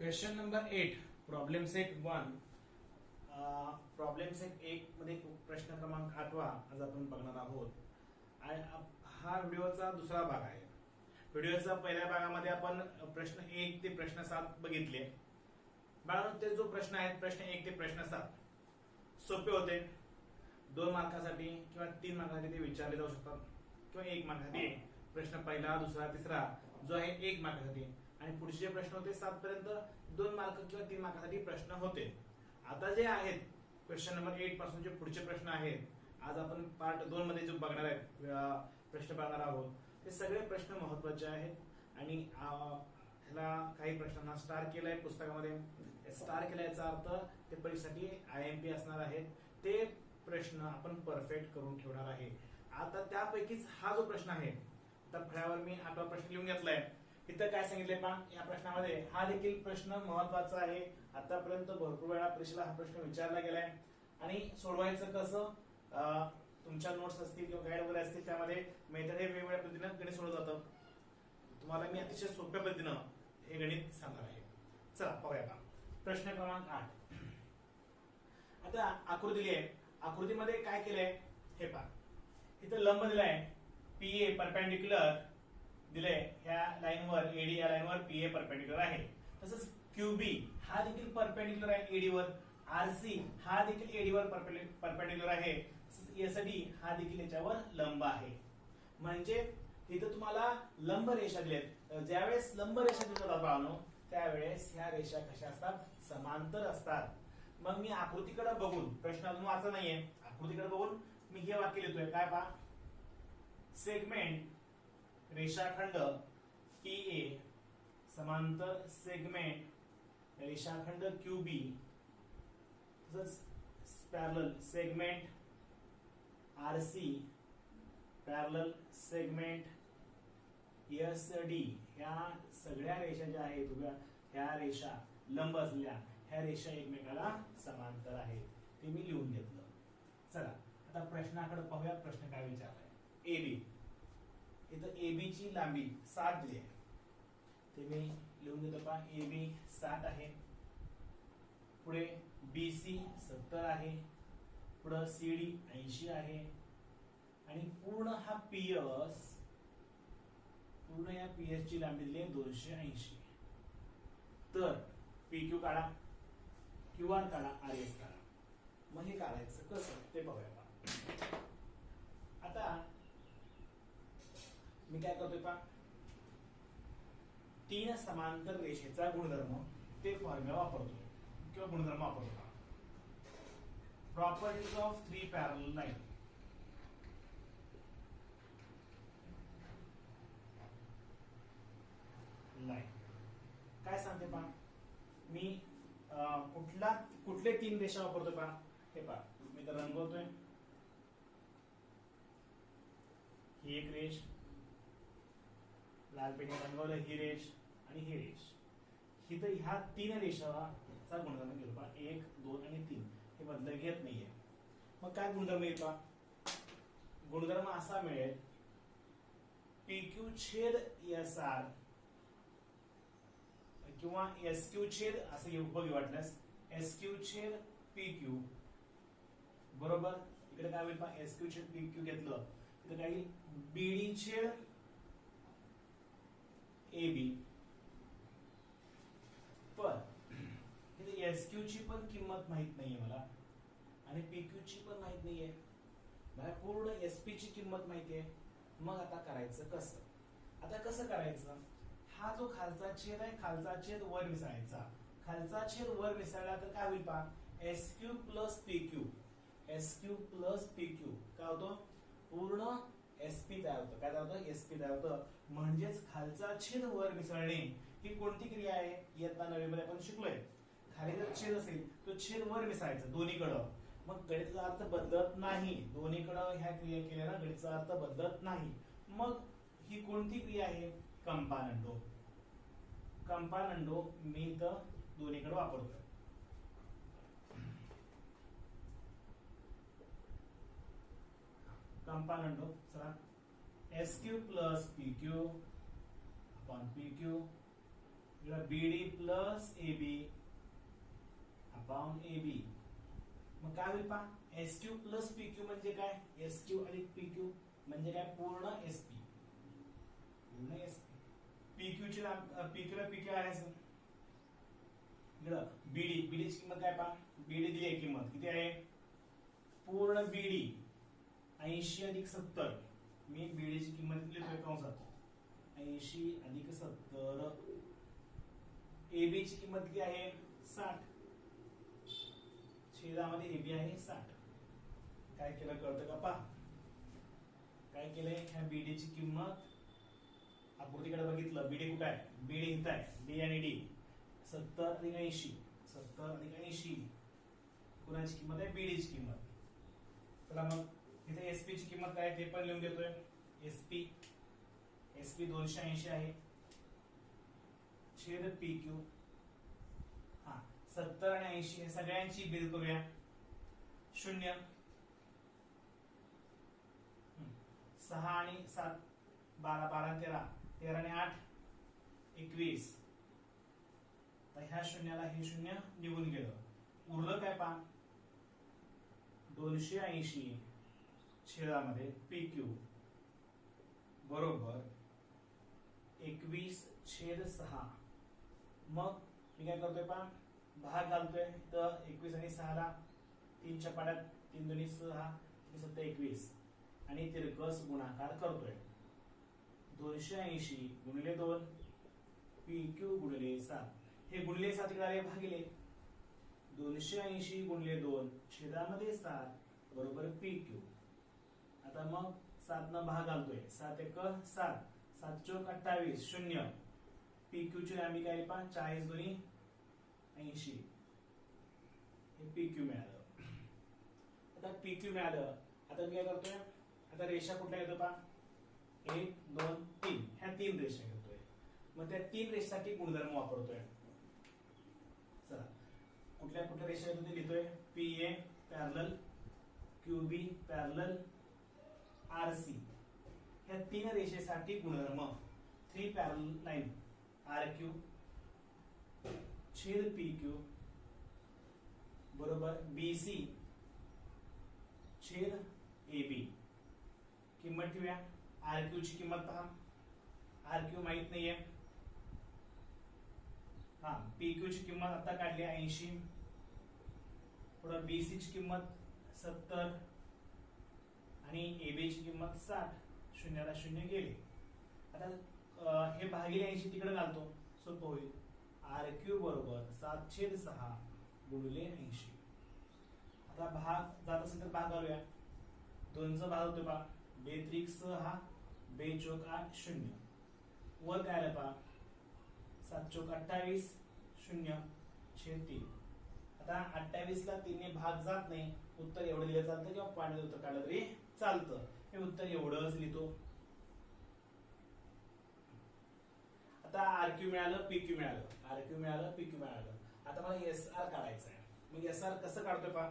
Question number 8 problem set 1 problem set 1 मध्ये प्रश्न क्रमांक 8 आज आपण बघणार आहोत. हा व्हिडिओचा दुसरा भाग आहे. व्हिडिओच्या पहिल्या भागामध्ये आपण प्रश्न 1 ते प्रश्न 7 बघितले. बाळांनो, ते जो प्रश्न आहेत प्रश्न 1 ते प्रश्न 7 सोपे होते. 2 मार्कासाठी किंवा 3 मार्कासाठी ते विचारले जाऊ शकतात किंवा 1 मार्कासाठी प्रश्न पहिला, दुसरा, तिसरा जो आहे 1 मार्कासाठी आणि पुढचे जे प्रश्न होते 7 पर्यंत 2 मार्क किंवा 3 मार्कासाठी प्रश्न होते. आता जे आहेत क्वेश्चन नंबर 8 पासून जे पुढचे प्रश्न आहेत, आज आपण पार्ट 2 मध्ये जो बघणार आहे प्रश्न बघणार आहोत, ते सगळे प्रश्न महत्त्वाचे आहेत आणि ह्याला काही प्रश्नांना स्टार केलाय पुस्तकामध्ये. स्टार केल्याचा अर्थ ते परीक्षेसाठी IMP असणार आहेत. ते प्रश्न आपण परफेक्ट करून ठेवणार आहे. आता त्यापैकीच हा जो प्रश्न आहे, आता फळ्यावर मी 8वा प्रश्न लिहून घेतलाय. इथं काय सांगितलंय पहा, या प्रश्नामध्ये हा देखील प्रश्न महत्वाचा आहे. आतापर्यंत भरपूर वेळा परीक्षेला हा प्रश्न विचारला गेलाय आणि सोडवायचं कसं, तुमच्या नोट्स असतील किंवा गाईड वगैरे असतील त्यामध्ये मेथड हे वेगवेगळ्या पद्धतीने गणित सोडवलं जातं. तुम्हाला मी अतिशय सोप्या पद्धतीनं हे गणित सांगणार आहे. चला पाहूया का प्रश्न क्रमांक 8. आता आकृती दिली आहे. आकृतीमध्ये काय केलंय हे पहा. इथं लंब दिलाय PA परपेंडिक्युलर दिले, ह्या लाईनवर AD या लाईनवर PA परपेंडिक्युलर आहे. तसंच QB हा देखील परपेंडिक्युलर आहे AD वर. RC हा देखील AD वर परपेंडिक्युलर आहे. SD हा देखील याच्यावर लंब आहे. म्हणजे इथं तुम्हाला लंब रेषा दिलेत. ज्यावेळेस लंब रेषा दिसतात बाळांनो, त्यावेळेस ह्या रेषा कशा असतात, समांतर असतात. मग मी आकृतीकडे बघून, प्रश्न अजून वाचा नाहीये, आकृतीकडे बघून मी हे वाक्य लिहितोय. काय पहा, सेगमेंट रेषाखंड PA समांतर सेगमेंट रेषाखंड QB तसंच parallel segment RC parallel segment SD, ह्या सगळ्या रेषा ज्या आहेत उभ्या, ह्या रेषा लंब असलेल्या ह्या रेषा एकमेकाला समांतर आहेत. ते मी लिहून घेतलं. चला आता प्रश्नाकडे पाहूया. प्रश्न काय विचारलाय, AB. इथं AB ची लांबी 60 दिली आहे. ते मी लिहून घेतो पहा. AB 60 आहे. पुढे BC 70 आहे. पुढे CD 80 आहे आणि पूर्ण हा PS, पूर्ण या PS ची लांबी दिली आहे 280. तर PQ काढा, QR काढा, RS काढा. मग हे काढायचं कसं ते बघूया. आता मी काय करतोय पहा, 3 समांतर रेषेचा गुणधर्म ते फॉर्म्युला वापरतो किंवा गुणधर्म वापरतो. Properties of 3 parallel line. काय सांगते पहा, मी कुठले 3 रेषा वापरतोय पहा. हे पहा, मी तर रंगवतोय. ही एक रेष, लाल पेन रंगवलं, ही रेष आणि ही रेष. ही तर ह्या 3 रेषाचा गुणधर्म घेतो पहा. 1, 2 आणि 3 हे बदल घेत नाहीये. मग काय गुणधर्म येतो, गुणधर्म असा मिळेल PQ छेद SR किंवा SQ छेद असं घेऊ बघू वाटल्यास SQ छेद PQ बरोबर. इकडे काय होईल पहा, SQ छेद PQ घेतलं तर काही BD छेद AB. पण इथे SQ ची पण किंमत माहित नाहीये मला आणि PQ ची पण माहित नाहीये. मला पूर्ण SP ची किंमत माहितीये. मग आता करायचं कसं, आता कसं करायचं, हा जो खालचा छेद आहे, खालचा छेद वर मिसळायचा. खालचा छेद वर मिसळला तर काय होईल पहा, SQ plus PQ. SQ plus PQ काय होतं, पूर्ण SP तयार होतं. काय तयार होतं, SP तयार होतं. म्हणजेच खालचा छेद वर मिसळणे ही कोणती क्रिया आहे, इयत्ता 9 मध्ये आपण शिकलोय. खाली जर छेद असेल तो छेद वर मिसळायचा दोन्हीकडं. मग गणिताचा अर्थ बदलत नाही. दोन्हीकडं ह्या क्रिया केल्यानं गणिताचा अर्थ बदलत नाही. मग ही कोणती क्रिया आहे, कंपानंडो. कंपानंडो मी इथं दोन्हीकडे वापरतोय. कंपानंडो चला, SQ plus PQ upon PQ बीडी प्लस एबी अपॉन एबी. मग काय होईल पहा, S Q plus P Q म्हणजे काय, एस क्यू अधिक पी क्यू म्हणजे काय, पूर्ण एस पी. पूर्ण एस पी क्यू ची पी क्यू ला पी क्यू आहे सर. बीडी, बीडी ची किंमत काय पहा, बीडी दिली आहे किंमत किती आहे, पूर्ण बीडी 80 अधिक 70. मी बीडी ची किंमत लिहितोय कंसात 80 अधिक 70. एबी ची किंमत किती आहे 60. छेदामध्ये एबी आहे 60. काय केलं कळतं का पहा, काय केलंय, ह्या बीडी ची किंमत आकृतीकडे बघितलं, बीडी कुठे आहे, बीडी इथं आहे, बी आणि डी 70 अधिक 80. 70 अधिक 80 कुणाची किंमत आहे, बीडी ची किंमत. चला मग इथे एसपी ची किंमत काय ते पण लिहून देतोय. एसपी एसपी 280 आहे छेद पी क्यू. हा 70 आणि 80 हे सगळ्यांची बेरीज करूया. 0 6 आणि 7 12 12 13 13 आणि 8 21. तर ह्या शून्याला हे शून्य निघून गेलं. उरलं काय पहा, 280 छेदामध्ये पी क्यू बरोबर 21/6. मग मी काय करतोय पहा, भाग घालतोय तर 21 आणि 6 ला 3 च्या पाड्यात 3 2 6 7 21 आणि तिरकस गुणाकार करतोय. 280 गुणिले 2 पी क्यू गुणिले 7. हे गुणिले 7 इकडे भागिले 280 गुणिले 2 छेदामध्ये 7 बरोबर पी क्यू. आता मग 7 न भाग घालतोय, 7 1 7 7 चौक 28 0. पी क्यू ची लांबी काय पहा 40 दोन्ही 80. हे पी क्यू मिळालं. आता पी क्यू मिळालं. आता मी काय करतोय, आता रेषा कुठल्या येतो पहा 1 2 3 ह्या 3 रेषा घेतोय. मग त्या 3 रेषेसाठी गुणधर्म वापरतोय. चला कुठल्या कुठल्या रेषा येतो ते लिहितोय. P A parallel, Q B parallel, R C. ह्या 3 रेषेसाठी गुणधर्म 3 पॅरलल लाईन आर क्यू छेद पी क्यू बरोबर बी सी छेद ए बी. किंमत ठेवूया. आर क्यू ची किंमत पहा, आर क्यू माहित नाहीये. हा पी क्यू ची किंमत आता काढली 80. पुढे बी सी ची किंमत 70 आणि ए बी ची किंमत 60. शून्याला शून्य गेले. आता हे भागिले 80 तिकडे घालतो, सोपं होईल. आर क्यू बरोबर 7/6 गुणिले 80. आता भाग जात असेल तर भाग घालूया. 2 चा भाग होतो पहा 2 त्रिक 6 2 चौक 8 0. वर काय आलं पहा 7 चौक 28 0 छेद 3. आता 28 ला 3 ने भाग जात नाही, उत्तर एवढं लिहिलं चालतं किंवा पॉइंट उत्तर काढलं तरी चालतं. हे उत्तर एवढंच लिहितो. आता आर क्यू मिळालं, पी क्यू मिळालं, आर क्यू मिळालं, पी क्यू मिळालं. आता मला एस आर काढायचं आहे. मग एस आर कसं काढतोय पहा,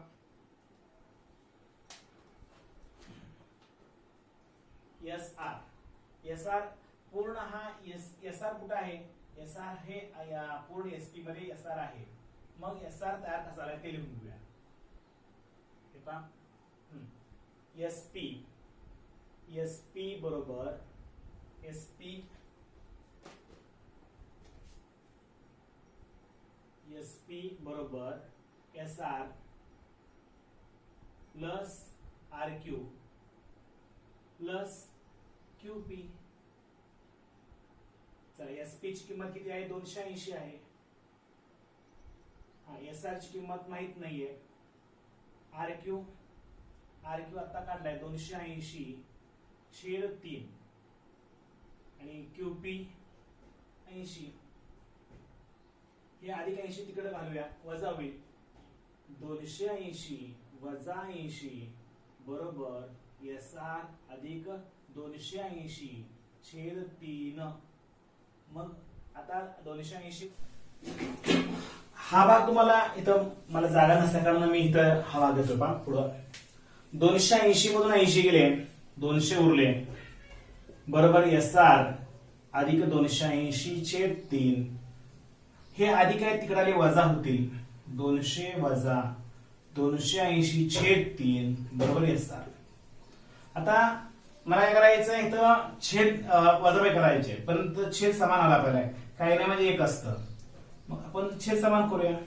एस आर एस आर पूर्ण हा एस आर कुठं आहे, एस आर हे पूर्ण एसपी मध्ये एस आर आहे. मग एस आर तयार कसा झाला ते लिहून घेऊया. हे पहा एसपी एसपी बरोबर एसपी एसपी बरोबर S R plus R Q plus QP. चला एसपी ची किंमत किती आहे 280 आहे. हा एस आर ची किंमत माहित नाहीये. आर क्यू आता काढलाय 280 छेद 3 आणि क्यूपी 80. हे अधिक 80 तिकडे घालूया, वजा होईल. 280 वजा 80 बरोबर एस आर अधिक 280 छेद 3. मग आता 280 हा भाग तुम्हाला इथं मला जागा नसल्या कारण मी इथं हा भाग घेतो पहा. पुढं 280 मधून 80 गेले 200 उरले बरोबर एस आर अधिक 280 छेद 3 हे अधिक आहे तिकडे वजा होतील. 200 वजा 280/3 बरोबर SR. आता मला काय करायचं इथं छेद वजाबाकी करायचे, पण छेद समान आला पाहिजे. काही नाही म्हणजे एक असतं. मग आपण छेद समान करूया.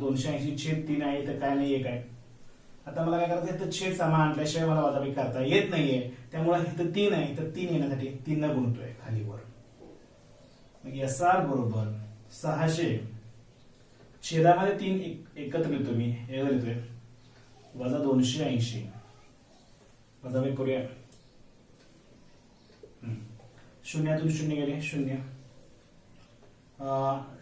280/3 आहे तर काय नाही एक आहे. आता मला काय करायचं इथं छेद समान आणल्याशिवाय मला वजाबाकी करता येत नाहीये. त्यामुळे इथं 3 आहे तर 3 येण्यासाठी 3 न गुणतोय खाली वर. मग SR बरोबर 600 छेदामध्ये 3 एकत्र लिहितो मी, एकत्र लिहितोय वजा 280. वजाबाकी करूया. शून्यातून शून्य गेले 0.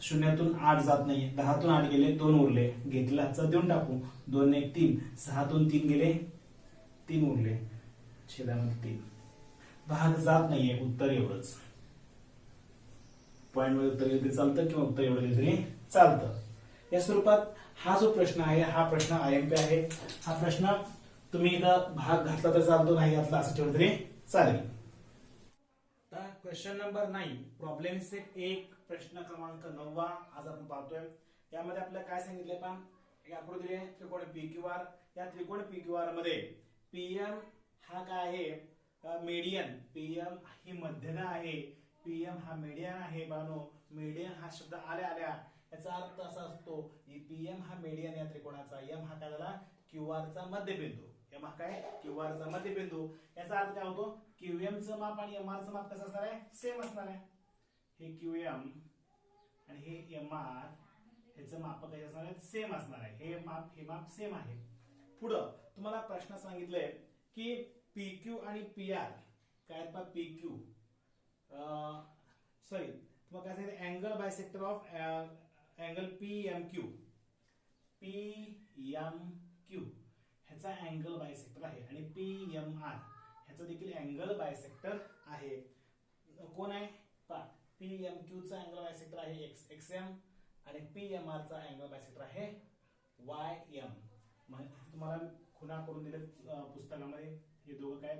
शून्यातून 8 जात नाही. 10तून 8 गेले 2 उरले. घेतला हातचा देऊन टाकू. 2 1 3. 6तून 3 गेले 3 उरले. छेदामध्ये 3. भाग जात नाहीये. उत्तर एवढंच. पॉइंट मध्ये उत्तर घेतले चालतं किंवा उत्तर एवढं तरी चालतं. या स्वरूपात हा जो प्रश्न आहे हा प्रश्न IMP आहे. हा प्रश्न तुम्ही इथं भाग घातला तर चालतो, नाही घातला असं ठेवलं तरी चालेल. क्वेश्चन नंबर 9 प्रॉब्लेम सेट 1 प्रश्न क्रमांक 9 आज आपण पाहतोय. यामध्ये आपल्याला काय सांगितलंय पहा, एक आकृती दिली आहे त्रिकोण PQR. या त्रिकोण PQR मध्ये PM हा काय आहे मीडियन. PM ही मध्यगा आहे. PM हा मीडियन आहे. बानो मीडियन हा शब्द आल्या याचा अर्थ असा असतो की PM हा मीडियन या त्रिकोणाचा. M हा काय झाला QR चा मध्यबिंदू. M हा काय QR चा मध्यबिंदू. याचा अर्थ काय होतो QM चं माप आणि MR चं माप कसं असणार आहे सेम असणार आहे. हे QM आणि हे MR ह्याचं माप काय असणार आहे सेम असणार आहे. हे माप सेम आहे. पुढं तुम्हाला प्रश्न सांगितलंय की PQ आणि PR काय पहा PQ सॉरी तुम्हाला काय सांगितलं angle bisector of angle PMQ ह्याचा अँगल बायसेक्टर आहे आणि PMR ह्याचा देखील अँगल बायसेक्टर आहे. कोण आहे पहा PMQ चा अँगल बायसेक्टर आहे XM आणि PMR चा अँगल बायसेक्टर आहे YM. म्हणजे तुम्हाला खुणा करून दिले पुस्तकामध्ये. हे दोघं काय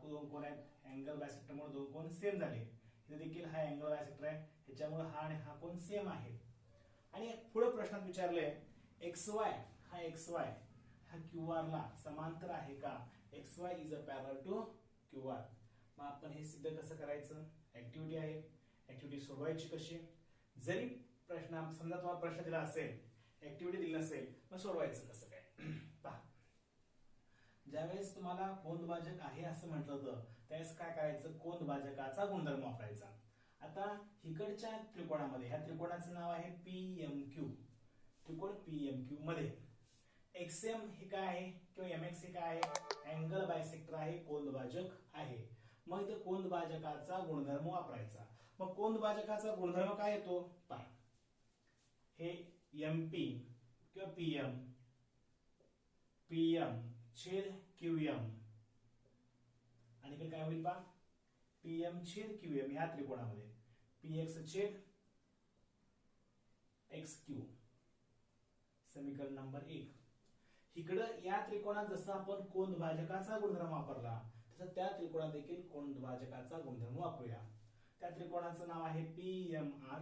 कोण आहेत अँगल बायसेक्टर मुळे दोन कोण सेम झाले. इथे देखील हा अँगल बायसेक्टर आहे. ह्याच्यामुळे हा आणि हा कोण सेम आहे. आणि पुढे प्रश्नात विचारले XY हा QR ला समांतर आहे का. XY is a parallel to QR. मग आपण हे सिद्ध कसं करायचं. ऍक्टिव्हिटी आहे. ऍक्टिव्हिटी सोडवायची कशी. जरी प्रश्न समजा तुम्हाला प्रश्न दिला असेल ऍक्टिव्हिटी दिली नसेल मग सोडवायचं कसं काय पहा. ज्यावेळेस तुम्हाला कोनदुभाजक आहे असं म्हटलं होतं त्यावेळेस काय करायचं कोनदुभाजकाचा गुणधर्म वापरायचा. आता इकडच्या त्रिकोणामध्ये ह्या त्रिकोणाचं नाव आहे PMQ. त्रिकोण PMQ मध्ये XM हे काय आहे किंवा MX हे काय आहे अँगल बायसेक्टर आहे कोनदुभाजक आहे. मग इथे कोनदुभाजकाचा गुणधर्म वापरायचा. मग कोनदुभाजकाचा गुणधर्म काय येतो पहा. हे MP किंवा PM छेद QM आणि इकडे काय होईल पहा PM छेद QM ह्या त्रिकोणामध्ये PX छेद XQ. समीकरण नंबर 1. इकडं या त्रिकोणात जसं आपण कोनदुभाजकाचा गुणधर्म वापरला तसं त्या त्रिकोणात देखील कोनदुभाजकाचा गुणधर्म वापरूया. त्या त्रिकोणाचं नाव आहे PMR.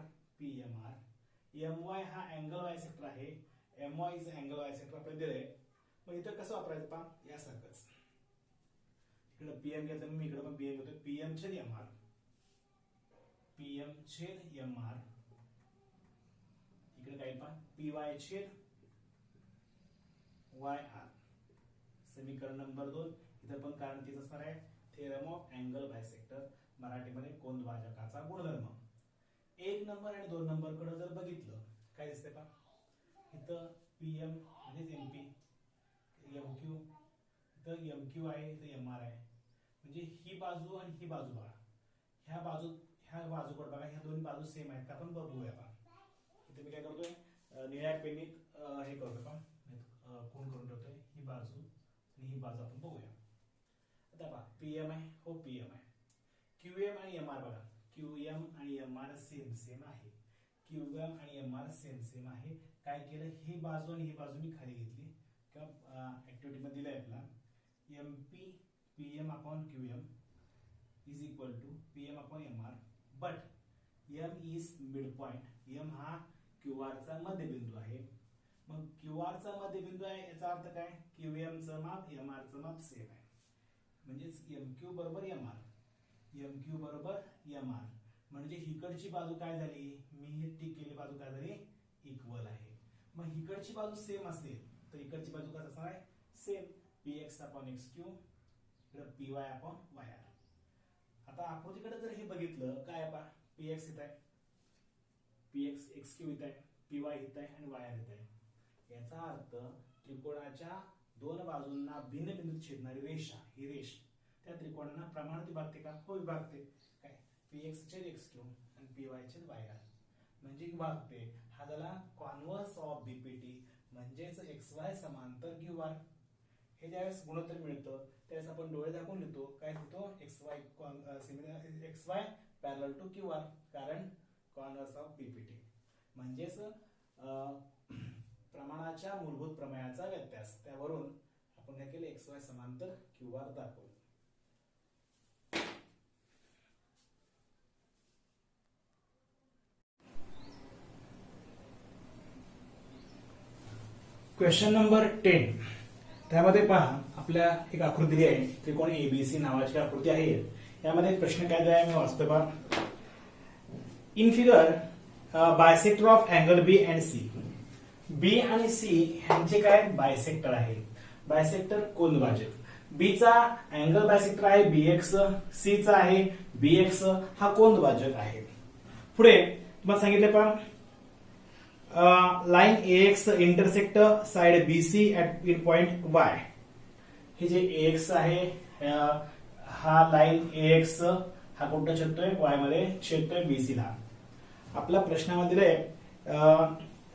MY हा अँगल बायसेक्टर आहे. MY इज अँगल बायसेक्टर आपल्याला दिलंय. मग इथं कसं वापरायचं पहा यासारखंच. इकडे PM घेतलं मी इकडे पण PM घेतो. PM छेद MR. इकडे काय पहा PY छेद YR. समीकरण नंबर 2. इथं पण कारण तेच असणार आहे थेरम ऑफ अँगल बायसेक्टर. मराठीमध्ये कोनदुभाजकाचा गुणधर्म. 1 नंबर आणि 2 नंबर कडे जर बघितलं काय दिसतंय पहा इथं PM म्हणजे MP MQ इथं MQ आहे इथं MR आहे. म्हणजे ही बाजू आणि ही बाजू बघा. ह्या बाजूकडे बघा ह्या दोन बाजू सेम आहेत. आपण बघूया पहा. इथे मी काय करतोय निळ्या पेनीत हे करतोय पहा कोण करून ठेवतोय ही बाजू आणि ही बाजू आपण बघूया. आता पहा PM आहे हो PM आहे. QM आणि MR बघा QM आणि MR सेम आहे. QM आणि MR सेम आहे. काय केलं ही बाजू आणि ही बाजू मी खाली घेतली किंवा ऍक्टिव्हिटी मध्ये दिलंय आपला MP PM upon QM is equal to PM upon MR, but M is mid point. M हा QR चा मध्यबिंदू आहे. मग QR चा मध्यबिंदू आहे याचा अर्थ काय, QM चं माप MR चं माप सेम आहे. म्हणजेच MQ बरोबर MR, MQ बरोबर MR. म्हणजे हिकडची बाजू काय झाली, मी हे टिक केली बाजू काय झाली, इक्वल आहे. मग हिकडची बाजू सेम असेल तर इकडची बाजू काय असणार आहे, सेम. PX अपॉन XQ इकडे PY अपॉन YR. आता आकृतीकडे जर हे बघितलं काय आहे, PX इथं आहे, PX XQ इथं आहे, PY इथं आहे आणि YR इथं आहे. याचा अर्थ त्रिकोणाच्या दोन बाजूंना भिन्न बिंदूत छेदणारी रेषा, ही रेष त्या त्रिकोणांना प्रमाणात विभागते का, हो विभागते. काय, PX छेद XQ आणि PY छेद YR म्हणजे विभागते. हा झाला कॉन्व्हर्स ऑफ BPT म्हणजेच XY समांतर QR. हे ज्यावेळेस गुणोत्तर मिळतं त्यावेळेस आपण डोळे दाखवून लिहितो, काय लिहितो, XY पॅरलल टू QR, कारण कॉन्व्हर्स ऑफ BPT म्हणजेच प्रमाणाच्या मूलभूत प्रमेयाचा व्यत्यास. त्यावरून आपण काय केले, XY समांतर QR दाखवले. Question number 10. त्यामध्ये पहा आपल्या एक आकृती दिली आहे, त्रिकोण ABC नावाची आकृती आहे. यामध्ये प्रश्न काय दिला आहे मी वाचतो पहा. In figure bisector of angle B and C. B आणि C यांचे काय बायसेक्टर आहे, बायसेक्टर कोनभाजक. B चा अँगल बायसेक्टर आहे BX, C चा आहे BX, हा कोनभाजक आहे. पुढे तुम्हाला सांगितले पहा, line AX intersect side BC at in point Y. हे जे AX आहे, हा लाइन AX हा कुठं छेदतोय, Y मध्ये छेदतोय BC ला. आपल्या प्रश्नामध्ये दिलंय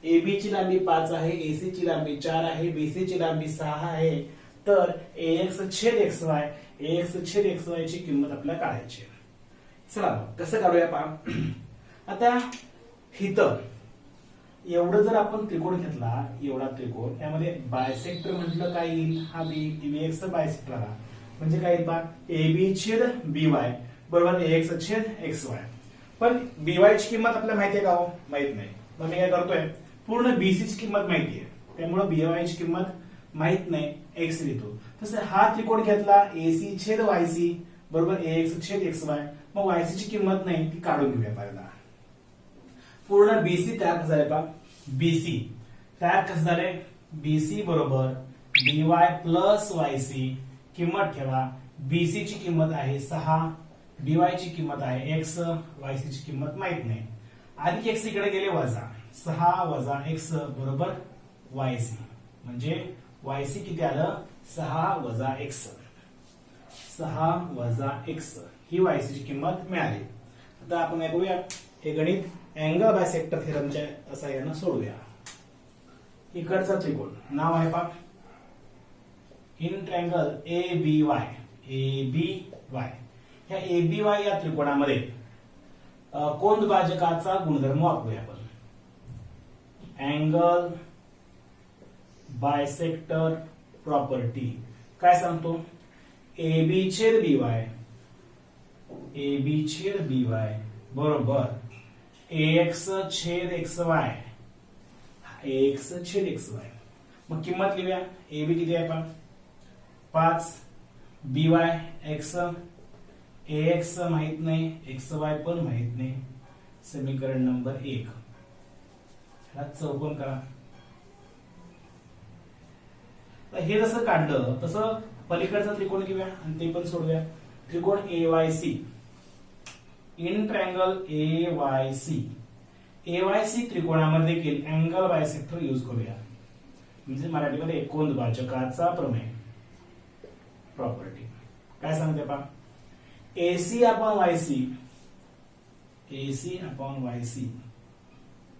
AB ची लांबी 5 आहे, AC ची लांबी 4 आहे, BC ची लांबी 6 आहे. तर AX छेद XY, AX छेद XY ची किंमत आपल्याला काढायची. चला कसं काढूया पहा. आता हिथं एवढं जर आपण त्रिकोण घेतला, एवढा त्रिकोण, त्यामध्ये बायसेक्टर म्हटलं काय येईल, हा BX बायसेक्टर आला. म्हणजे काय येईल पहा, AB छेद BY बरोबर AX छेद XY. पण BY ची किंमत आपल्याला माहिती आहे का, हो माहित नाही. मग मी काय करतोय, पूर्ण BC ची किंमत माहिती आहे, त्यामुळे BY ची किंमत माहित नाही, X लिहितो. तसं हा त्रिकोण घेतला AC छेद YC बरोबर AX छेद XY. मग YC ची किंमत नाही, ती काढून घेऊया पहिल्यांदा. पूर्ण BC तयार कसं झाले पहा, BC तयार कसं झाले, BC बरोबर BY प्लस YC. किंमत ठेवा, BC ची किंमत आहे 6, BY ची किंमत आहे X, YC ची किंमत माहित नाही. आधी X इकडे गेले वजा, 6 वजा X बरोबर YC. म्हणजे YC किती आलं, 6 वजा X, 6 वजा X ही YC ची किंमत मिळाली. आता आपण काय करूया, हे गणित अँगल बायसेक्टर थेरमच्या सहाय्याने सोडूया. इकडचा त्रिकोण नाव आहे पहा इन ट्रायंगल ABY. ABY ह्या ABY या त्रिकोणामध्ये कोनद्वाजकाचा गुणधर्म वापरूया आपण. अँगल बायसेक्टर प्रॉपर्टी काय सांगतो, AB छेद BY, AB छेद BY बरोबर AX छेद XY, AX छेद XY. मग किंमत लिहूया, AB किती आहे पण 5, BY X, AX माहित नाही, XY पण माहित नाही. समीकरण नंबर 1. ह्याला चौकोन करा. हे जसं काढलं तसं पलीकडचा त्रिकोण घेऊया आणि ते पण सोडूया. त्रिकोण AYC in triangle AYC. AYC त्रिकोणामध्ये देखील अँगल बायसेक्टर यूज करूया, म्हणजे मराठीमध्ये कोनद्वाजकाचा प्रमेय प्रॉपर्टी. काय सांगते पहा, AC upon YC, AC upon YC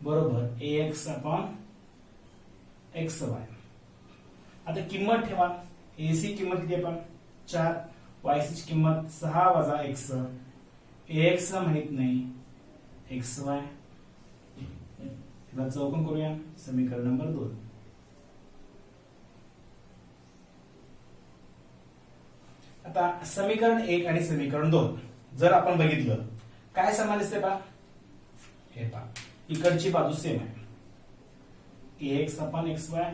बरोबर AX अपॉन XY. आता किंमत ठेवा, AC किंमत किती आहे 4, YC ची किंमत 6 वजा X, AX माहित नाही, XY. चौकोन करूया, समीकरण नंबर 2. आता समीकरण 1 आणि समीकरण 2 जर आपण बघितलं काय समान दिसते पहा, हे पहा इकडची बाजू सेम आहे, ax upon xy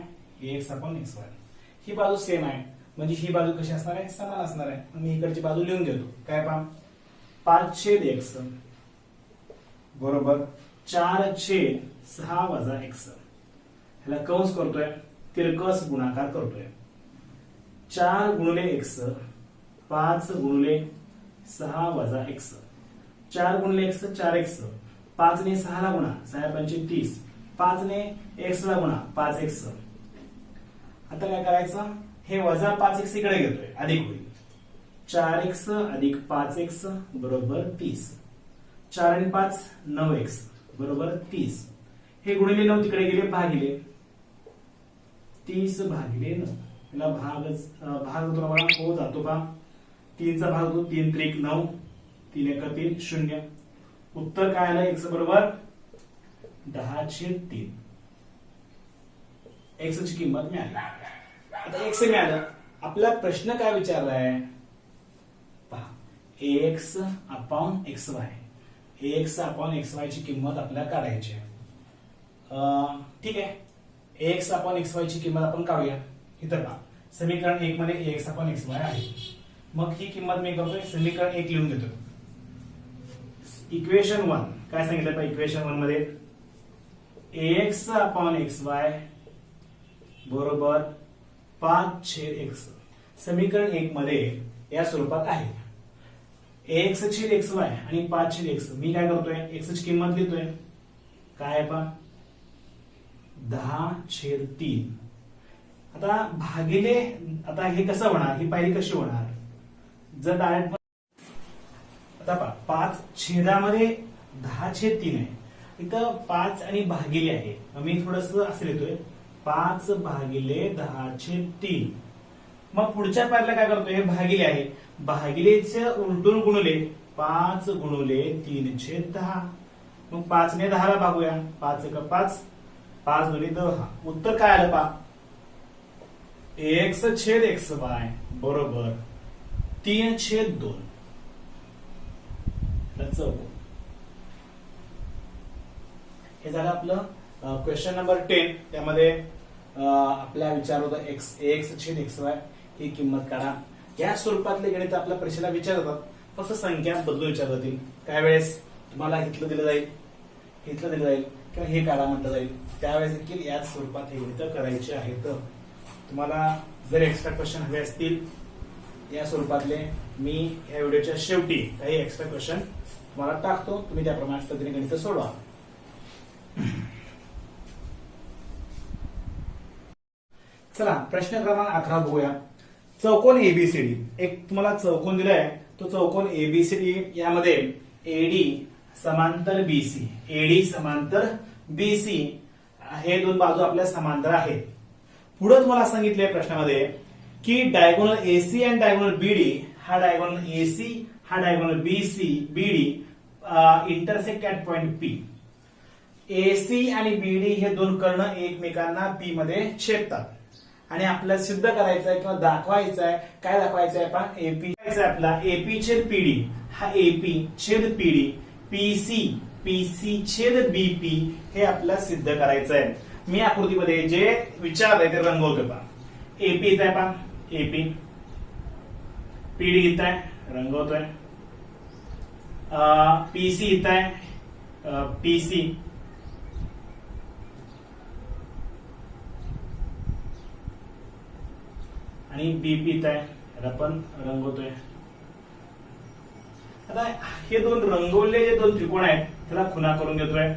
ax upon xy, ही बाजू सेम आहे म्हणजे ही बाजू कशी असणार आहे, समान असणार आहे. मी इकडची बाजू लिहून घेतो, काय पहा 5/x बरोबर 4/6 वजा x, ह्याला कंस करतोय, तिरकस गुणाकार करतोय. 4 गुणिले x 5 गुणिले 6 वजा x, 4 गुणिले x 4x, 5 ने 6 ला गुणा 6 पंचे 30, 5 ने x ला गुणा 5x. आता काय करायचं, हे वजा 5x इकडे घेतोय, अधिक होईल 4x अधिक 5x बरोबर 30, 4 आणि 5 9x बरोबर 30, हे गुणिले 9 तिकडे गेले भागिले 30 भागिले 9, याला भाग होतो बघा, हो जातो का 3 चा भाग होतो, 3 त्रिक 9, 3 एक 3 0. उत्तर काय आलं, x बरोबर 10/3. x ची किंमत मिळाली. आता x मिळालं, आपला प्रश्न काय विचारलाय पहा, ax upon xy, ax upon xy ची किंमत आपल्याला काढायची आहे. ठीक आहे, ax अपॉन xy ची किंमत आपण काढूया. इथं पहा समीकरण 1 मध्ये ax अपॉन xy आहे, मग ही किंमत मी करतोय समीकरण 1 लिहून घेतो. इक्वेशन 1 काय सांगितलं पहा, इक्वेशन 1 मध्ये ax अपॉन xy बरोबर 5/x, समीकरण 1 मध्ये या स्वरूपात आहे. ax छेद xy आणि 5/x, मी काय करतोय x ची किंमत लिहितोय, काय आहे पहा 10/3. आता भागिले, आता हे कसं होणार, ही पायरी कशी होणार, जर डायरेक्ट आता पहा 5 छेदामध्ये 10/3 आहे, इथं 5 आणि भागिले आहे, मी थोडस असं लिहितोय 5 भागिले 10/3. मग पुढच्या पायरीला काय करतोय, हे भागिले आहे, भागिलेचे उलटून गुणले 5 गुणिले 3/10, मग 5 ने 10 ला भागूया, 5 एक 5, 5 दुनी 10. उत्तर काय आलं पहा, ax छेद xy बरोबर 3/2. चौकोन. हे झालं आपलं क्वेश्चन नंबर 10. त्यामध्ये आपल्या विचार होता ax छेद xy ही किंमत काढा. या स्वरूपातले गणित आपल्या परीक्षेला विचारतात, फक्त संख्या बदलून विचारतील. काही वेळेस तुम्हाला इथलं दिलं जाईल, इथलं दिलं जाईल किंवा हे काढा म्हटलं जाईल, त्यावेळेस देखील याच स्वरूपात हे गणित करायचे आहेत. तुम्हाला जर एक्स्ट्रा क्वेश्चन हवे असतील या स्वरूपातले, मी या व्हिडिओच्या शेवटी काही एक्स्ट्रा क्वेश्चन तुम्हाला टाकतो, तुम्ही त्याप्रमाणे पद्धतीने गणित सोडवा. चला प्रश्न क्रमांक 11 बघूया. चौकोन एबीसीडी, एक तुम्हाला चौकोन दिलाय, तो चौकोन एबीसीडी यामध्ये एडी समांतर बीसी, एडी समांतर बीसी हे दोन बाजू आपल्या समांतर आहेत. पुढे तुम्हाला सांगितलंय प्रश्नामध्ये की डायगोनल एसी आणि डायगोनल बीडी, हा डायगोनल एसी हा diagonal BD intersect at point P. AC आणि बीडी हे दोन कर्ण एकमेकांना पी मध्ये छेदतात आणि आपल्याला सिद्ध करायचं आहे किंवा दाखवायचं आहे, काय दाखवायचं आहे पहा, एपी आपला एपी छेद पीडी हा एपी छेद पीडी, पीसी छेद बीपी हे आपल्याला सिद्ध करायचं आहे. मी आकृतीमध्ये जे विचारलंय ते रंगवतोय पहा. एपी येत आहे पहा, एपी, पीडी येत आहे रंगवतोय, पीसी येत आहे, पीसी, आणि बीपी येत आहे आपण रंगवतोय. आता हे दोन रंगवलेले जे दोन त्रिकोण आहेत त्याला खुणा करून देतोय.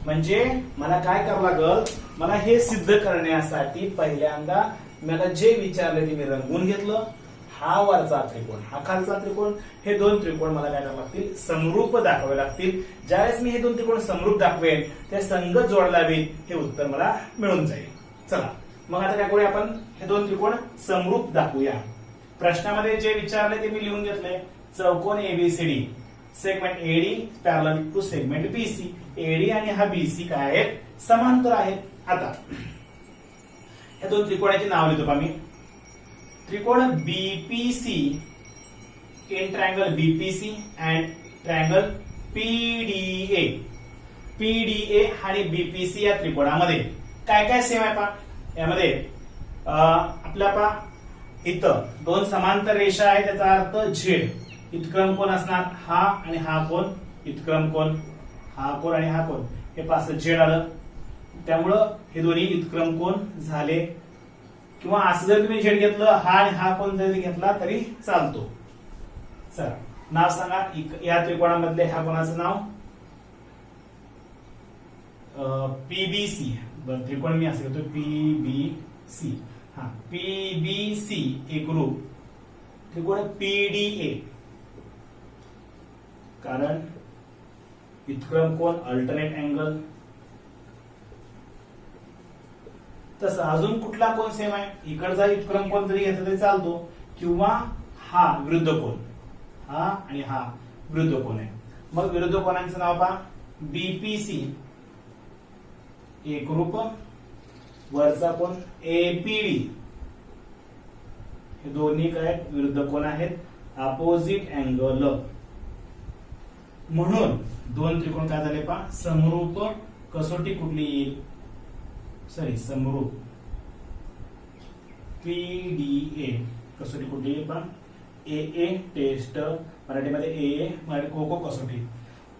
म्हणजे मला काय करावं लागल, मला हे सिद्ध करण्यासाठी पहिल्यांदा मला जे विचारले ते मी रंगवून घेतलं. हा वरचा त्रिकोण, हा खालचा त्रिकोण, हे दोन त्रिकोण मला काय करावं लागतील, समरूप दाखवावे लागतील. ज्यावेळेस मी हे दोन त्रिकोण समरूप दाखवेन त्या संगत जोड लावेन, हे उत्तर मला मिळून जाईल. चला मग आता काय करूया, आपण हे दोन त्रिकोण समरूप दाखवूया. प्रश्नामध्ये जे विचारले ते मी लिहून घेतले. चौकोन ABCD, segment AD parallel to segment BC, AD आणि हा बीसी काय आहेत, समांतर आहेत. आता या दोन त्रिकोणाचे नाव लिहितो मी. त्रिकोण BPC in triangle BPC and triangle PDA. PDA आणि BPC या त्रिकोणामध्ये काय काय सेम आहे पहा. यामध्ये आपल्या पहा इथं दोन समांतर रेषा आहेत, त्याचा अर्थ झेड. इतक्रम कोण असणार, हा आणि हा कोण. इतक्रम कोण, हा कोण आणि हा कोण. हे पास झेड आलं, त्यामुळं हे दोन्ही इतक्रम कोण झाले. किंवा असं जर तुम्ही झेड घेतलं, हा आणि हा कोण जरी घेतला तरी चालतो. चला नाव सांगा या त्रिकोणामधले. ह्या कोणाचं नाव पीबीसी. बरं त्रिकोण मी असं घेतो पीबीसी. हा पीबीसी एक ग्रुप. त्रिकोण पीडीए कारण इतक्रम कोण अल्टरनेट अँगल. तसं अजून कुठला कोण सेम आहे, इकडचा इतक्रम कोण जरी घेतला तरी चालतो, किंवा हा विरुद्ध कोण. हा आणि हा विरुद्ध कोण आहे. मग विरुद्ध कोणाचं नाव पहा बीपीसी एक ग्रुप. वरचा कोण एपीडी. हे दोन्ही काय विरुद्ध कोण आहेत, अपोजिट अँगल. म्हणून दोन त्रिकोण काय झाले पहा समरूप. कसोटी कुठली येईल, सॉरी समरूप पीडीए. कसोटी कुठली येईल पहा ए टेस्ट मराठीमध्ये ए मराठी कोको कसोटी.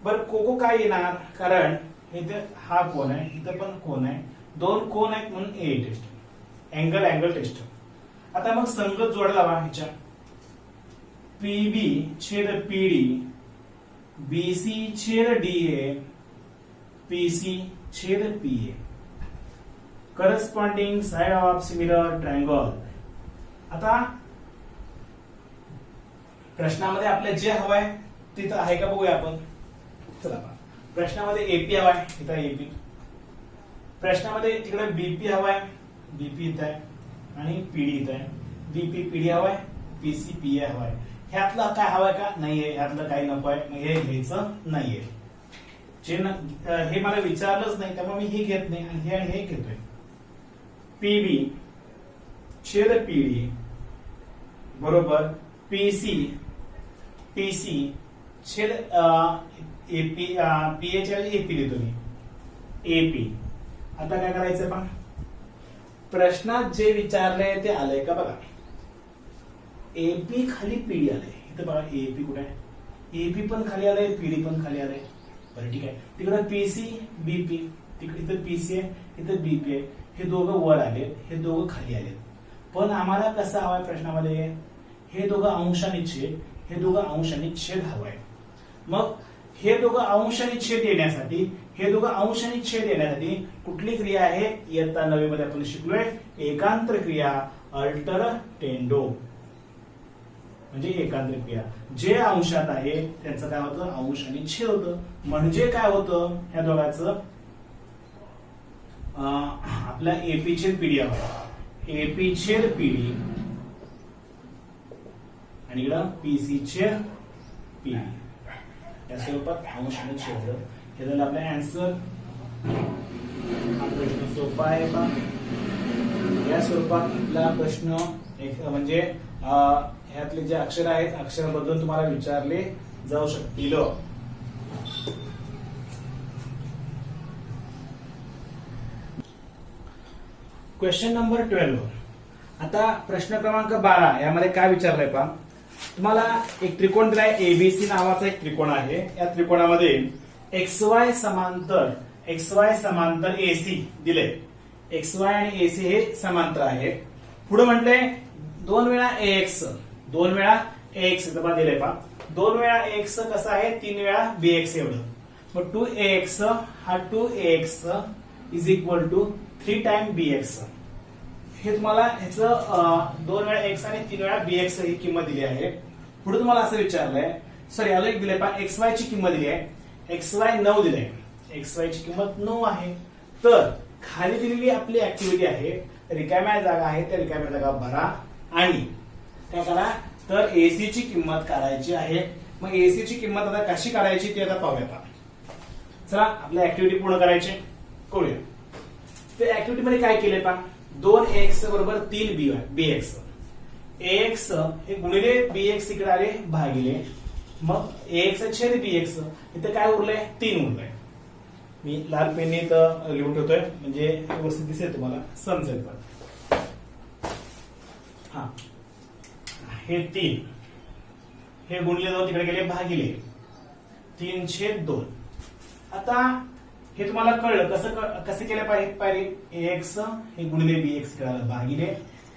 बरं कोको काय येणार, कारण इथे हा कोण आहे, इथं पण कोण आहे, दोन कोण आहेत म्हणून ए टेस्ट. Angle taste. आता मग संगत जोड लावा ह्याच्या. पीबी छेद पीडी, बीसी छेद डीए, पीसी छेद PA. Corresponding side of similar triangle. आता प्रश्नामध्ये आपल्याला जे हवंय तिथं आहे का बघूया आपण. चला प्रश्नामध्ये एपी हवाय, इथं एपी. प्रश्नामध्ये तिकडे बीपी हवाय, बीपी इथं आहे आणि पीडी इथं आहे. बीपी पीडी हवाय, पीसी पीए हवाय. ह्यातलं काय हवाय का नाहीये, ह्यातलं काही नको आहे, मग हे घ्यायचं नाहीये. हे मला विचारलंच नाही त्यामुळे मी हे घेत नाही आणि हे घेतोय. पीबी छेद पीडी बरोबर पीसी छेद एपी. पीए च्या एपी लिहितो मी एपी. आता काय करायचं पहा, प्रश्नात जे विचारलंय ते आलंय का बघा. एपी खाली पीडी आलंय, इथं बघा एपी कुठे आहे, एपी पण खाली आलंय, पीडी पण खाली आलंय. बरं ठीक आहे, तिकडे पीसी बीपी, तिकडे इथं पीसी आहे, इथं बीपी आहे. हे दोघं वर आले, हे दोघं खाली आले. पण आम्हाला कसं हवंय प्रश्नामध्ये, हे दोघं अंशाने छेद, हे दोघं अंशाने छेद हवंय. मग हे दोघं अंशाने छेद येण्यासाठी, हे दोघं अंशाने छेद येण्यासाठी कुठली क्रिया आहे, इयत्ता 9वी मध्ये आपण शिकलोय एकांतर क्रिया, अल्टरटेंडो. म्हणजे एकांतर क्रिया. जे अंशात आहे त्यांचं काय होतं, अंश आणि छेद होतं. म्हणजे काय होतं, ह्या दोघांचं आपला एपी छेद पीडी आहे, एपी छेद पीडी आणि इकडं पीसी छेद पीडी. या स्वरूपात अंश आणि छेद. हे झालं आपला आन्सर. हा प्रश्न सोपा आहे का. या स्वरूपात आपला प्रश्न एक म्हणजे ह्यातले जे अक्षर आहेत अक्षर बदलून तुम्हाला विचारले जाऊ शकतील. Question number 12. आता प्रश्न क्रमांक 12 यामध्ये काय विचारलंय पहा. तुम्हाला एक त्रिकोण दिलाय, एबीसी नावाचा एक त्रिकोण आहे. या त्रिकोणामध्ये XY समांतर एसी दिले. XY आणि एसी हे समांतर आहे. पुढे म्हटले 2 वेळा AX, 2 वेळा AX इथं दिले पहा. 2 वेळा AX कसं आहे, 3 वेळा BX एवढं. मग 2AX हा 2AX is equal to 3 time BX. हे तुम्हाला ह्याचं 2 वेळा एक्स आणि 3 वेळा बीएक्स ही किंमत दिली आहे. पुढे तुम्हाला असं विचारलंय, सॉरी अजून एक दिलंय पहा, XY ची किंमत दिली आहे. XY 9 दिले, XY ची किंमत 9 आहे. तर खाली दिलेली आपली ऍक्टिव्हिटी आहे, रिकाम्या जागा आहे त्या रिकाम्या जागा भरा आणि काय करा तर एसी ची किंमत काढायची आहे. मग एसी ची किंमत आता कशी काढायची ते आता पाहूया. चला आपल्या ऍक्टिव्हिटी पूर्ण करायची करूया. ते ऍक्टिव्हिटी मध्ये काय केलंय पहा, 2x बरोबर 3 bx, ax हे गुणिले bx इकडे आले भागिले मग ax छेद bx इथे काय उरलंय 3 उरलंय. मी लाल पेनने इथं लिहून ठेवतोय म्हणजे व्यवस्थित दिसेल तुम्हाला समजेल. पण हा हे 3 हे गुणिले 2 तिकडे गेले भागिले 3/2. आता हे तुम्हाला कळलं कसं केलं पाहिजे. ax हे गुणिले bx इकडे भागिले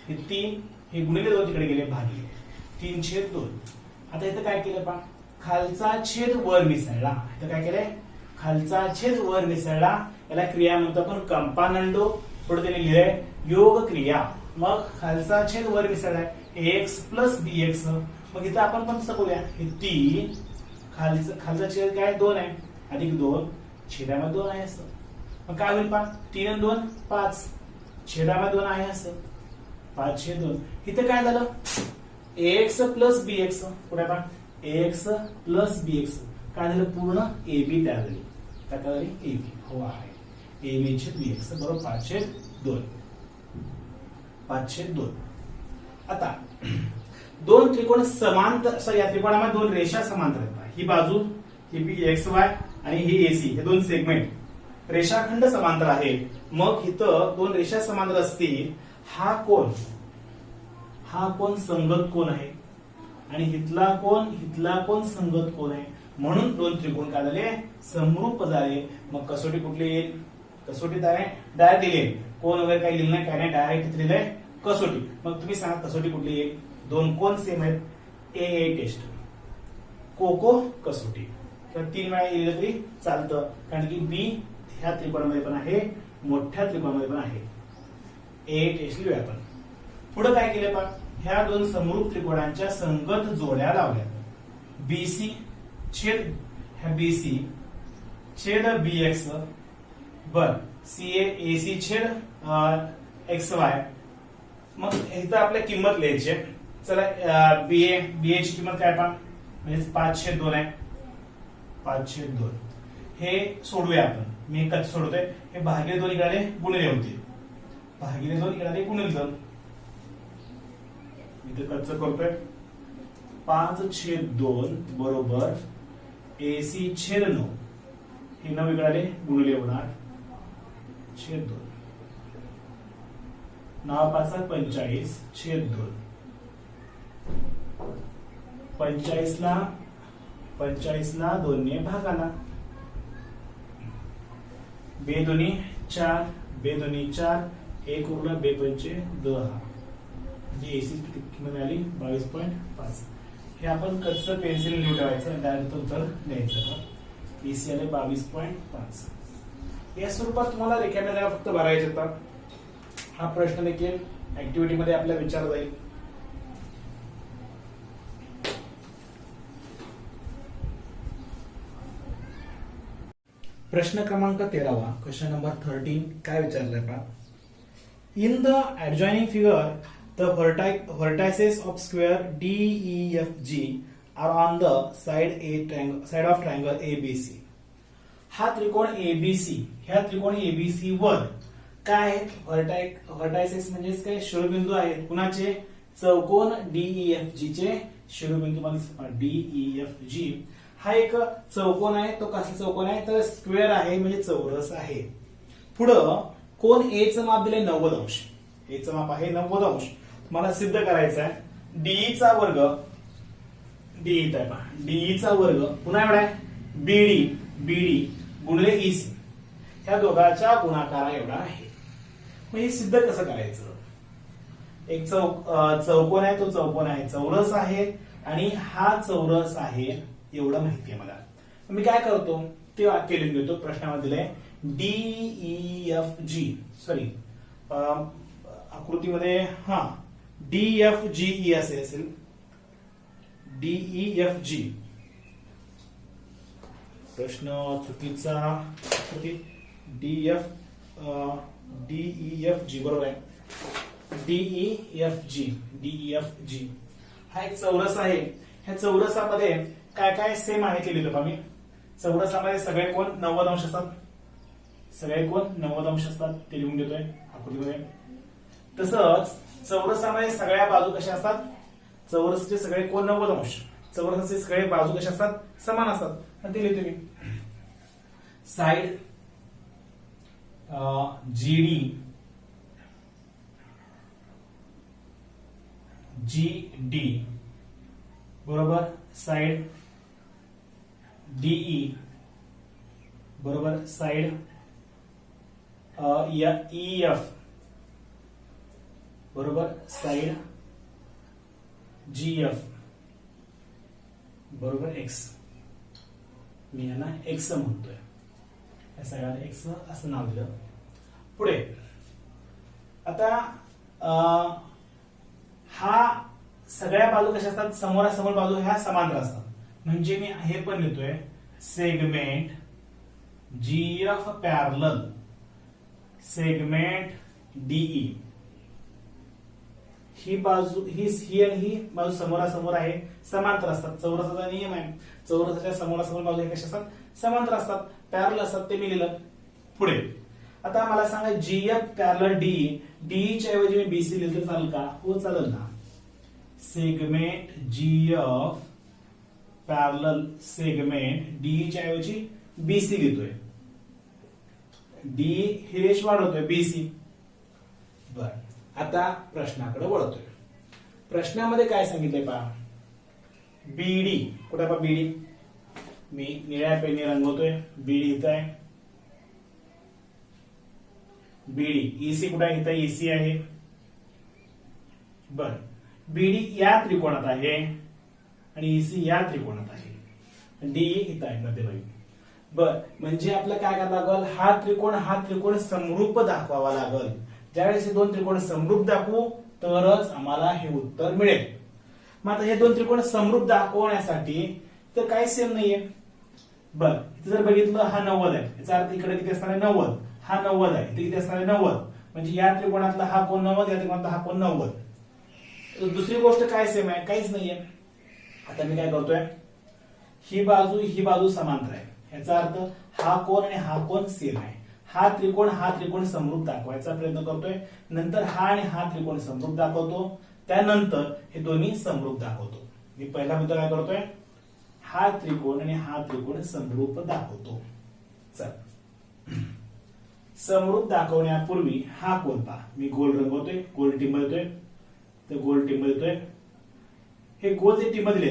हे 3 हे गुणिले 2 तिकडे गेले भागिले 3/2. आता इथं काय केलं पहा खालचा छेद वर मिसळला. इथं काय केलंय खालचा छेद वर मिसळला. याला क्रिया म्हणतो आपण कंपानंडो. पुढे त्यांनी लिहिलंय योग क्रिया. मग खालचा छेद वर मिसळलाय ax प्लस bx. मग इथं आपण पण तसं बोलूया हे 3 खालचा छेद काय 2 आहे अधिक 2 छेदामध्ये 2 आहे असं. मग काय होईल पहा 3 आणि 2 5 छेदामध्ये 2 आहे असं 5/2. इथे काय झालं ax प्लस bx. पुढे पहा ax प्लस bx काय झालं पूर्ण ab तयार झाली. काय झाली ab हो आहे ab छेद bx बरोबर 5/2 5/2. आता दोन त्रिकोण समांतर या त्रिकोणामध्ये 2 रेषा समांतर आहेत. ही बाजू ही xy आणि ही ac हे 2 सेगमेंट रेषाखंड समांतर आहेत. मग इथं 2 रेषा समांतर असतील. हा कोण संगत कोण आहे आणि हितला कोण संगत कोण आहे. म्हणून 2 त्रिकोण काय झाले समरूप झाले. मग कसोटी कुठली येईल कसोटीत आहे डायरेक्ट दिली कोण वगैरे काही लिहिलं नाही काय नाही डायरेक्ट लिहिलंय कसोटी. मग तुम्ही सांगा कसोटी कुठली येईल. 2 कोण सेम आहेत ए टेस्ट कोको कसोटी. तर 3 वेळा लिहिलं तरी चालतं कारण की बी ह्या त्रिकोणामध्ये पण आहे मोठ्या त्रिकोणामध्ये पण आहे. ए टेस्ट लिहूया आपण. पुढे काय केलं पहा ह्या 2 समरूप त्रिकोणांच्या संगत जोड्या लावल्या. बीसी छेद ह्या बीसी छेद bx बर सीए एसी छेद xy. मग इथं आपल्या किंमत लिहायची. चला बीए ची किंमत काय पहा म्हणजे 5/2 आहे 5/2. हे सोडूया आपण. मी कसं सोडवतोय हे भागिले 2 इकडे गुणिले होते भागिले 2 इकडे गुणिले 2. इथे कसं करतोय 5/2 बरोबर एसी छेद 9 हे 9 इकडे गुणिले होणार छेद 2 9 5 45/2 45 ला 2 ने भागाला बे दोन्ही 4 बे दोन्ही 4 1 उरला बे 5 10 जी एसी किंमत मिळाली 22.5. हे आपण कसं पेन्सिल लिहून ठेवायचं डायरेक्ट उत्तर द्यायचं. एसी आले 22.5. या स्वरूपात तुम्हाला रेखाटन फक्त भरायचे होता. हा प्रश्न देखील ऍक्टिव्हिटी मध्ये आपल्या विचार जाईल. प्रश्न क्रमांक 13 क्वेश्चन नंबर 13 काय विचारलंय पहा. In the adjoining figure the vertices of square DEFG are on the side of triangle ABC. हा त्रिकोण ABC ह्या त्रिकोण ABC वर काय आहेत व्हर्टायसेस म्हणजेच काय शिरोबिंदू आहेत. कुणाचे चौकोन DEFG चे शिरोबिंदू म्हणजे DEFG हा एक चौकोन आहे. तो कसा चौकोन आहे तर स्क्वेअर आहे म्हणजे चौरस आहे. पुढं कोण ए चं माप दिले 90 अंश. ए चं माप आहे 90 अंश. मला सिद्ध करायचं आहे डीई चा वर्ग डीई चा वर्ग पुन्हा एवढा आहे बीडी गुणिले ईसी ह्या दोघांच्या गुणाकारा एवढा आहे. मग हे सिद्ध कसं करायचं. एक चौकोन आहे तो चौकोन आहे चौरस आहे आणि हा चौरस आहे एवढं माहिती आहे मला. मी काय करतो ते वाक्य लिहून घेतो. प्रश्नामध्ये दिलंय DEFG सॉरी आकृतीमध्ये हा DFGE असेल DEFG. प्रश्न चुकीचा DEFG बरोबर आहे. DEFG हा एक चौरस आहे. ह्या चौरसामध्ये काय काय सेम आहे ते लिहिलं मी. चौरसामध्ये सगळे कोण 90 अंश असतात. सगळे कोण 90 अंश असतात ते लिहून देतोय आकृतीमध्ये. तसंच चौरसामध्ये सगळ्या बाजू कशा असतात चौरसचे सगळे कोण 90 अंश, चौरसाचे सगळे बाजू कशा असतात, समान असतात. ते लिहितो मी. साइड जीडी GD बरोबर साइड DE बरोबर साइड EF बरोबर साइड GF बरोबर X. मी यांना X म्हणतोय, या सगळ्यांना X असं नाव दिलं. पुढे आता हा सगळ्या बाजू कशा असतात, समोरासमोर बाजू ह्या समांतर असतात. म्हणजे मी हे पण लिहितोय segment GF parallel segment DE. ही बाजू ही आणि ही बाजू समोरासमोर आहे, समांतर असतात. चौरसाचा नियम आहे, चौरसाच्या समोरासमोर बाजू हे कशा असतात, समांतर असतात, पॅरलल असतात. ते मी लिहिलं. पुढे आता मला सांगा GF पॅरलल DE. DE च्या ऐवजी मी BC लिहिलं तर चालेल का? हो चालेल ना. Segment GF parallel segment DE च्या ऐवजी BC लिहितोय. DE ही रेष वाढवतोय BC. बर, आता प्रश्नाकडे वळतोय. प्रश्नामध्ये काय सांगितलंय पहा, BD कुठे पहा, BD मी निळ्या पेनने रंगवतोय. BD इथं आहे. BD EC कुठे आहे, इथं EC आहे. बर, BD या त्रिकोणात आहे आणि EC या त्रिकोणात आहे. DE इथं आहे मध्यभागी. बर, म्हणजे आपलं काय करावं लागल, हा त्रिकोण समरूप दाखवावा लागल. ज्यावेळेस हे दोन त्रिकोण समरूप दाखवू तरच आम्हाला हे उत्तर मिळेल. मग आता हे दोन त्रिकोण समरूप दाखवण्यासाठी तर काही सेम नाहीये. बर, इथे जर बघितलं हा 90 आहे, याचा अर्थ इकडे किती असणार आहे, 90. हा 90 आहे, इथे किती असणार आहे, 90. म्हणजे या त्रिकोणातला हा कोण 90, या त्रिकोणातला हा कोण 90. दुसरी गोष्ट काय सेम आहे, काहीच नाहीये. आता मी काय करतोय, ही बाजू समांतर आहे, याचा अर्थ हा कोण आणि हा कोण सेम आहे. हा त्रिकोण समरूप दाखवायचा प्रयत्न करतोय. नंतर हा आणि हा त्रिकोण समरूप दाखवतो, त्यानंतर हे दोन्ही समरूप दाखवतो. मी पहिला मुद्दा काय करतोय, हा त्रिकोण आणि हा त्रिकोण समरूप दाखवतो. चल, समरूप दाखवण्यापूर्वी हा कोण पहा, मी गोल रंगवतोय, गोल टिंब देतोय, तर गोल टिंब देतोय. हे गोल जे टिंब दिले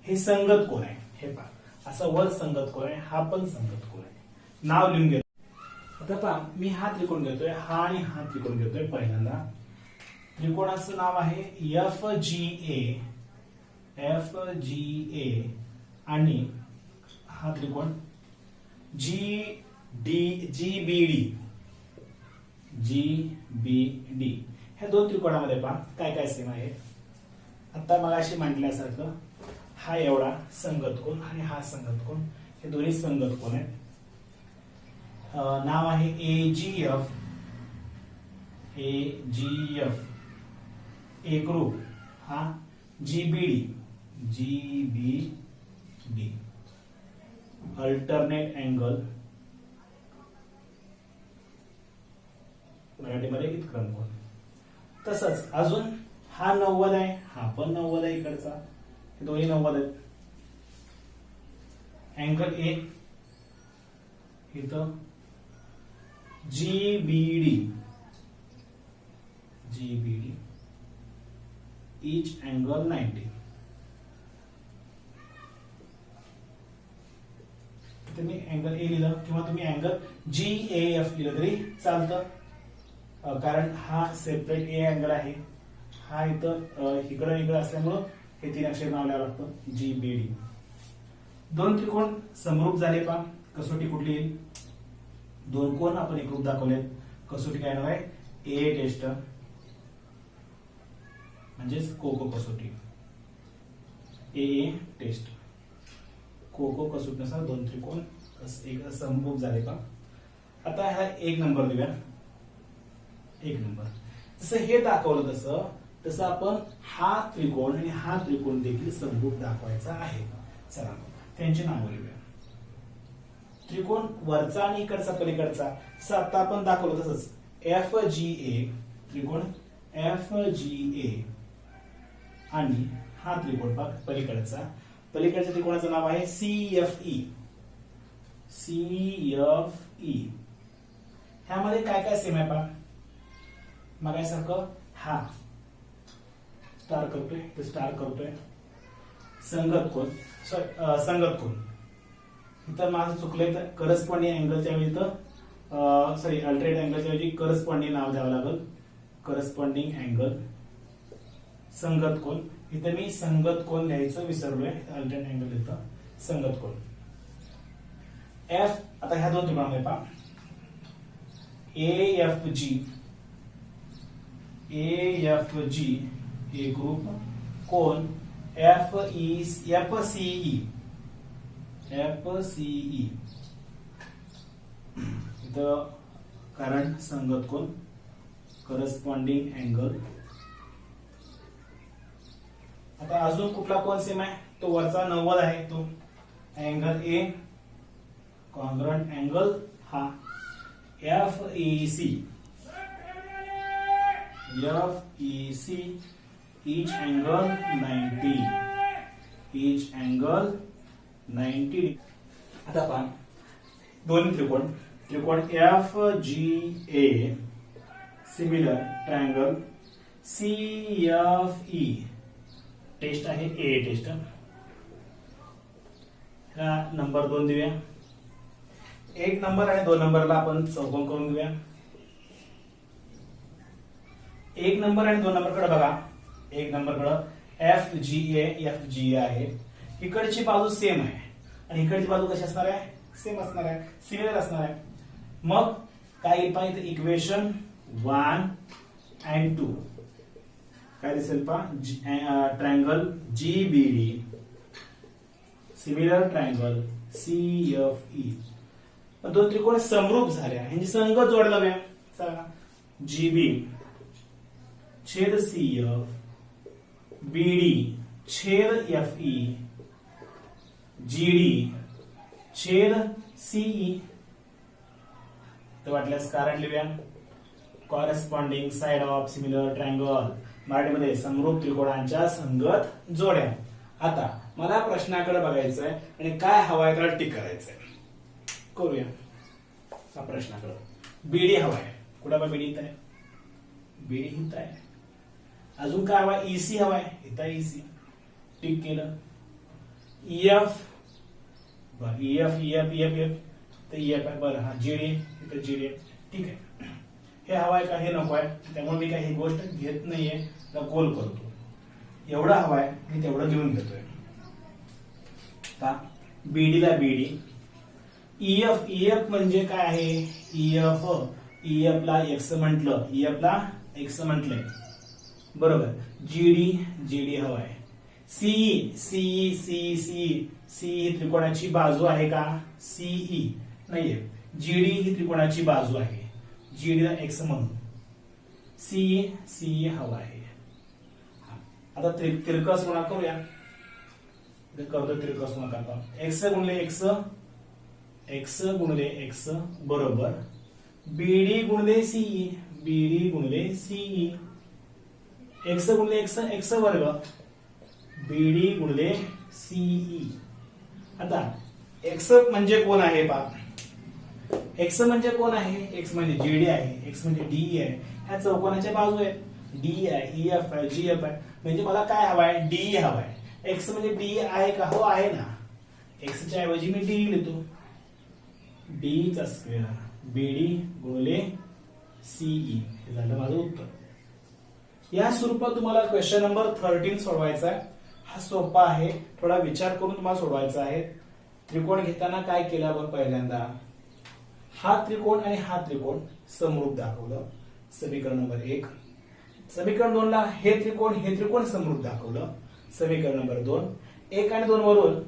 हे संगत कोण आहे हे पहा. असं वर संगत कोण आहे, हा पण संगत कोण आहे. नाव लिहून घेतो. आता पहा, मी हा त्रिकोण घेतोय, हा आणि हा त्रिकोण घेतोय. पहिल्यांदा त्रिकोणाचं नाव आहे FGA आणि हा त्रिकोण GBD. ह्या दोन त्रिकोणामध्ये पहा काय काय सेम आहे. आता मगाशी म्हटल्यासारखं हा एवढा संगत कोण आणि हा संगत कोण, हे दोन्ही संगत कोण आहेत. नाव आहे AGF. एकरूप. हा GBD. अल्टरनेट अँगल, मराठीमध्ये वितक्रम कोण. तसंच अजून हा 90 आहे, हा पण 90 आहे इकडचा, हे दोन्ही 90 आहेत. अँगल A इथं GBD each angle 90. तुम्ही अँगल ए लिहिलं किंवा तुम्ही अँगल GAF लिहिलं तरी चालतं, कारण हा सेपरेट ए अँगल आहे. हा इथं इकडं असल्यामुळं हे तीन अक्षर नाव लिहावं लागतं, GBD. दोन त्रिकोण समरूप झाले पहा. कसोटी कुठली येईल, दोन कोण आपण एकरूप दाखवलेत. कसोटी काय नाव आहे, ए टेस्ट म्हणजेच कोको कसोटी. ए टेस्ट कोको कसोटीनुसार दोन त्रिकोण एक समरूप झाले का. आता हा एक नंबर देऊया. एक नंबर जसं हे दाखवलं तसं आपण हा त्रिकोण आणि हा त्रिकोण देखील समरूप दाखवायचा आहे. चला त्यांची नावं लिहूया. त्रिकोण वरचा आणि इकडचा पलीकडचा जसं आता आपण दाखवलं तसंच FGA त्रिकोण FGA आणि हा त्रिकोण पलीकडचा पलीकडच्या त्रिकोणाचं नाव आहे CFE. CFE. ह्यामध्ये काय काय सेम आहे पहा. मागासारखं हा स्टार करतोय संगत कोण संगत कोण. इथं माझं चुकलंय तर करस्पॉन्डिंग अँगलच्या ऐवजी इथं सॉरी अल्टरनेट अँगलच्या ऐवजी करस्पॉन्डिंग नाव द्यावं लागेल. करस्पॉन्डिंग अँगल संगत कोण. इथं मी संगत कोण लिहायचं विसरलोय. अल्टरनेट अँगल इथं संगत कोण. F आता ह्या दोन त्रिकोणामध्ये पहा AFG हे ग्रुप कोण FCE इथं कारण संगत कोण करस्पॉन्डिंग अँगल. आता अजून कुठला कोण सेम आहे तो वरचा 90 आहे तो अँगल A कॉन्ग्रुएंट अँगल हा FEC each angle 90. आता पहा दोन त्रिकोण FGA similar triangle CFE test आहे A टेस्ट. हा नंबर 2 देऊया. 1 नंबर आणि 2 नंबरला आपण चौकोन करून घेऊया. 1 नंबर आणि 2 नंबर कडे बघा. 1 नंबर कडे FGA आहे. इकडची बाजू सेम आहे आणि इकडची बाजू कशी असणार आहे सेम असणार आहे सिमिलर असणार आहे. मग काय पाहिजे इक्वेशन 1 and 2 काय दिसेल पहा triangle GBD similar triangle CFE. दोन त्रिकोण समरूप झाल्या ह्यांची संगत जोडला व्या. चला GB छेद CF BD छेद FE GD छेद CE. तर वाटल्यास कारण लिहूया corresponding side of similar triangle. मराठीमध्ये समरूप त्रिकोणांच्या संगत जोड्या. आता मला प्रश्नाकडे बघायचं आहे आणि काय हवाय त्याला टिक करायचंय. करूया हा प्रश्नाकडे. बीडी हवाय कुठे बा बीडी इथं आहे. बीडी इथं आहे. अजून काय हवाय EC हवाय इथं EC टिक केलं. EF बर EF तर EF आहे. बरं हा GD इथं GD ठीक आहे. हे हवाय का हे नको आहे त्यामुळे मी काही ही गोष्ट घेत नाहीये गोल करतो. एवढं हवाय मी तेवढं घेऊन घेतोय. बीडी ला बीडी EF म्हणजे काय आहे EF ला X म्हटलं EF ला X म्हटलंय बरोबर. GD हवाय. CE ही त्रिकोणाची बाजू आहे का CE नाहीये. GD ही त्रिकोणाची बाजू आहे. GD ला X म्हणून CE हवा आहे. आता तिरकस गुणा करूया. करतो तिरकस गुणा करता X गुणिले X बरोबर BD गुणिले CE X गुणिले X वर्ग BD गुणिले CE. आता X म्हणजे कोण आहे पा. X म्हणजे कोण आहे X म्हणजे GD आहे X म्हणजे DE आहे. ह्या चौकोनाच्या बाजू आहेत DE आहे EF आहे GF आहे. म्हणजे मला काय हवाय DE हवाय. X म्हणजे DE आहे का हो आहे ना. X च्या ऐवजी मी DE लिहितो D चा स्क्वेअर BD गुणिले CE हे झालं माझं उत्तर. या स्वरूपात तुम्हाला क्वेश्चन नंबर 13 सोडवायचा आहे. हा सोपा आहे. थोडा विचार करून तुम्हाला सोडवायचा आहे. त्रिकोण घेताना काय केलं आपण पहिल्यांदा हा त्रिकोण आणि हा त्रिकोण समरूप दाखवलं समीकरण नंबर 1. समीकरण 2 ला हे त्रिकोण समरूप दाखवलं समीकरण नंबर 2. 1 आणि 2 वरून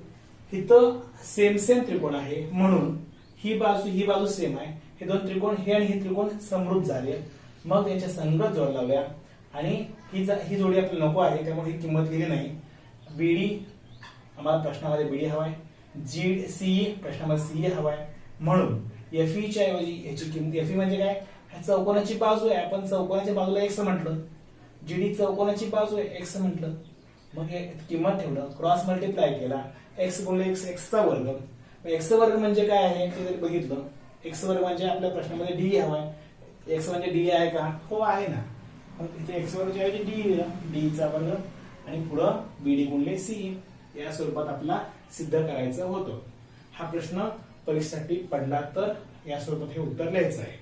इथं सेम त्रिकोण आहे म्हणून ही बाजू सेम आहे. हे दोन त्रिकोण हे आणि हे त्रिकोण समरूप झाले. मग याच्या संगत जोड लावल्या आणि ही जोडी आपल्याला नको आहे त्यामुळे ही किंमत लिहिली नाही. बीडी आम्हाला प्रश्नामध्ये बीडी हवाय. CE प्रश्नामध्ये CE हवाय म्हणून FE च्या ऐवजी याची किंमत FE म्हणजे काय चौकोनाची बाजू आहे. आपण चौकोनाच्या बाजूला X म्हटलं. GD चौकोनाची बाजू आहे X म्हटलं. मग हे किंमत ठेवलं, क्रॉस मल्टिप्लाय केला, एक्स गुणिले एक्स, एक्सचा वर्ग. एक्स वर्ग म्हणजे काय आहे ते जर बघितलं, एक्स वर्ग म्हणजे आपल्या प्रश्नामध्ये डी हवाय. एक्स म्हणजे डी आहे का? हो आहे ना. मग इथे एक्स वर्गच्या ऐवजी डी लिहिलं, डी चा वर्ग आणि पुढं बीडी गुणिले सी या स्वरूपात आपला सिद्ध करायचं होतं. हा प्रश्न परीक्षेसाठी पडला तर या स्वरूपात हे उत्तर लिहायचं आहे.